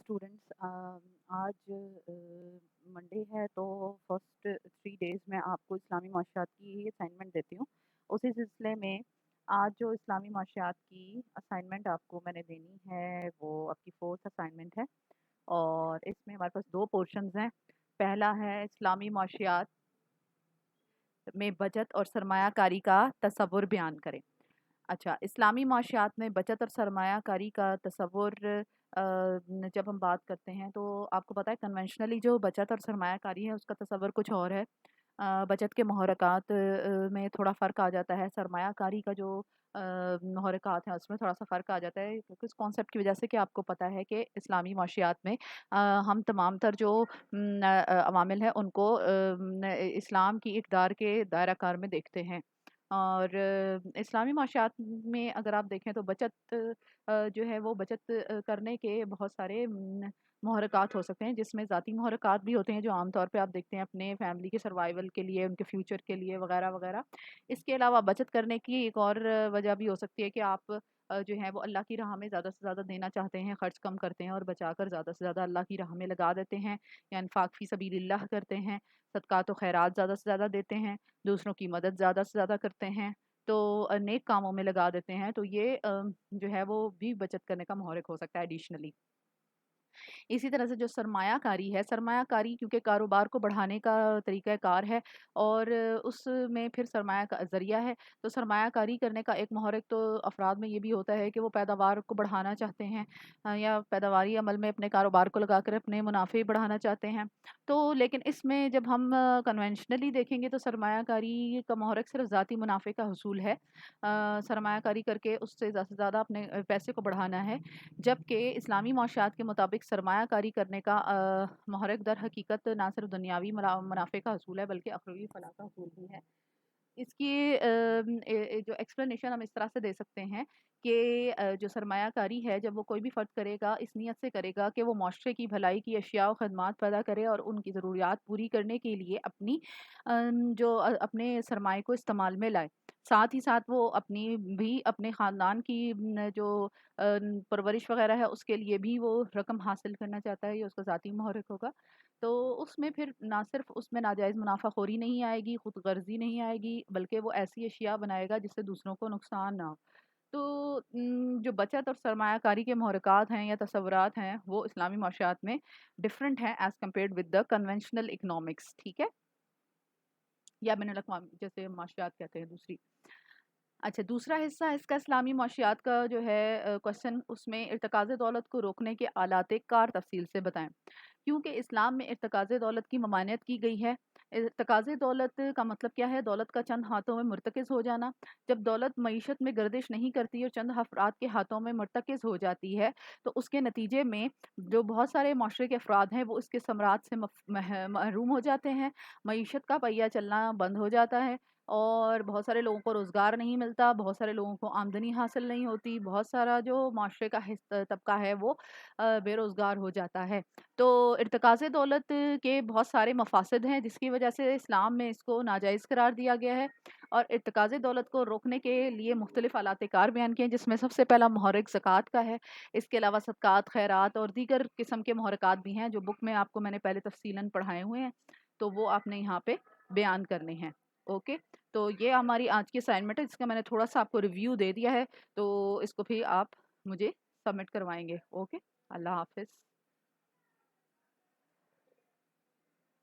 Students आज Monday है तो फर्स्ट 3 डेज़ मैं आपको इस्लामी माशियात की असाइनमेंट देती हूँ। उसी सिलसिले में आज जो इस्लामी माशियात की असाइनमेंट आपको मैंने देनी है वो आपकी फोर्थ असाइनमेंट है और इसमें हमारे पास 2 पोर्शंस हैं। पहला है इस्लामी माशियात में बचत और सरमायाकारी का तसव्वुर बयान करें। अच्छा, इस्लामी माशियात में बचत और सरमायाकारी का तसव्वुर जब हम बात करते हैं तो आपको पता है कन्वेंशनली जो बचत और सरमायाकारी है उसका तसव्वुर कुछ और है। बचत के महरक़ात में थोड़ा फ़र्क आ जाता है, सरमायाकारी का जो महरक़ात हैं उसमें थोड़ा-सा फ़र्क आ जाता है किस कॉन्सेप्ट की वजह से कि आपको पता है कि इस्लामी माशियात में हम तमाम तर जो अवामिल हैं उनको इस्लाम की इक़दार के दायरा कार में देखते हैं। और इस्लामी माशियात में अगर आप देखें तो बचत जो है वो बचत करने के बहुत सारे महरक़ात हो सकते हैं, जिसमें ज़ाती महरक़ात भी होते हैं जो आम तौर पे आप देखते हैं अपने फैमिली के सर्वाइवल के लिए, उनके फ्यूचर के लिए वगैरह वगैरह। इसके अलावा बचत करने की एक और वजह भी हो सकती है कि आप जो है वो अल्लाह की राह में ज़्यादा से ज़्यादा देना चाहते हैं, ख़र्च कम करते हैं और बचाकर ज़्यादा से ज़्यादा अल्लाह की राह में लगा देते हैं या इन्फ़ाक़ फ़ी सबीलिल्लाह करते हैं, सदक़ात व ख़ैरात ज़्यादा से ज़्यादा देते हैं, दूसरों की मदद ज़्यादा से ज़्यादा करते हैं, तो नेक कामों में लगा देते हैं। तो ये जो है वो भी बचत करने का महरक हो सकता है एडिशनली। इसी तरह से जो सरमायाकारी है, सरमायाकारी क्योंकि कारोबार को बढ़ाने का तरीक़ाकार है और उसमें फिर सरमाया का ज़रिया है, तो सरमायाकारी करने का एक महरक तो अफ़राद में ये भी होता है कि वो पैदावार को बढ़ाना चाहते हैं या पैदावारी अमल में अपने कारोबार को लगाकर अपने मुनाफ़े बढ़ाना चाहते हैं। तो लेकिन इसमें जब हम कन्वेंशनली देखेंगे तो सरमायाकारी का महरक सिर्फ़ ज़ाती मुनाफ़े का हसूल है। सरमायाकारी करके उससे ज़्यादा से ज़्यादा अपने पैसे को बढ़ाना है। जबकि इस्लामी माशियात के मुताबिक सरमायाकारी करने का महरक दर हकीकत ना सिर्फ दुनियावी मुनाफ़े का हसूल है बल्कि अख़रवी फ़लाह का हसूल भी है। इसकी जो एक्सप्लेनेशन हम इस तरह से दे सकते हैं कि जो सरमायाकारी है जब वो कोई भी फ़र्द करेगा इस नीयत से करेगा कि वो मुआशरे की भलाई की अशिया व ख़दमात पैदा करे और उनकी ज़रूरियात पूरी करने के लिए अपनी अपने सरमाए को इस्तेमाल में लाए। साथ ही साथ वो अपनी भी अपने ख़ानदान की जो परवरिश वग़ैरह है उसके लिए भी वो रकम हासिल करना चाहता है, ये उसका ज़ाती महरक होगा। तो उसमें फिर ना सिर्फ़ उसमें नाजायज़ मुनाफ़ाख़ोरी नहीं आएगी, ख़ुदगर्ज़ी नहीं आएगी, बल्कि वो ऐसी अशिया बनाएगा जिससे दूसरों को नुकसान ना हो। तो जो बचत और सरमायाकारी के महरक़ात हैं या तसव्वुरात हैं, वो इस्लामी माशियात में डिफ़रेंट हैं as compared with the conventional economics, ठीक है? या बैनुल अक़वामी जैसे माशियात कहते हैं दूसरी। अच्छा, दूसरा हिस्सा इसका इस्लामी माशियात का जो है क्वेश्चन उसमें इर्तिकाज़ दौलत को रोकने के आलात कार तफ़सील से बताएँ। क्योंकि इस्लाम में इर्तिकाज़ दौलत की ममानियत की गई है। इर्तिकाज़ दौलत का मतलब क्या है? दौलत का चंद हाथों में मुर्तकिज़ हो जाना। जब दौलत मईशत में गर्दिश नहीं करती और चंद अफ़राद के हाथों में मुर्तकिज़ हो जाती है, तो उसके नतीजे में जो बहुत सारे माशरे के अफ़राद हैं वो इसके समरात से महरूम हो जाते हैं। मईशत का पहिया चलना बंद हो जाता है और बहुत सारे लोगों को रोज़गार नहीं मिलता, बहुत सारे लोगों को आमदनी हासिल नहीं होती, बहुत सारा जो माशरे का तबका है वो बेरोज़गार हो जाता है। तो इर्तिकाज़ दौलत के बहुत सारे मफ़ासिद हैं जिसकी वजह से इस्लाम में इसको नाजायज़ करार दिया गया है और इर्तिकाज़ दौलत को रोकने के लिए मुख्तलिफ़ आलात कार बयान किए हैं जिसमें सबसे पहला महरक ज़कात का है। इसके अलावा सदक़ात, खैरात और दीगर किस्म के महरक़ात भी हैं जो बुक में आपको मैंने पहले तफ़सीलन पढ़ाए हुए हैं, तो वो आपने यहाँ पे बयान करने हैं। ओके, तो ये हमारी आज की असाइनमेंट है जिसका मैंने थोड़ा-सा आपको रिव्यू दे दिया है, तो इसको फिर आप मुझे सबमिट करवाएँगे। ओके, अल्लाह हाफ़िज़।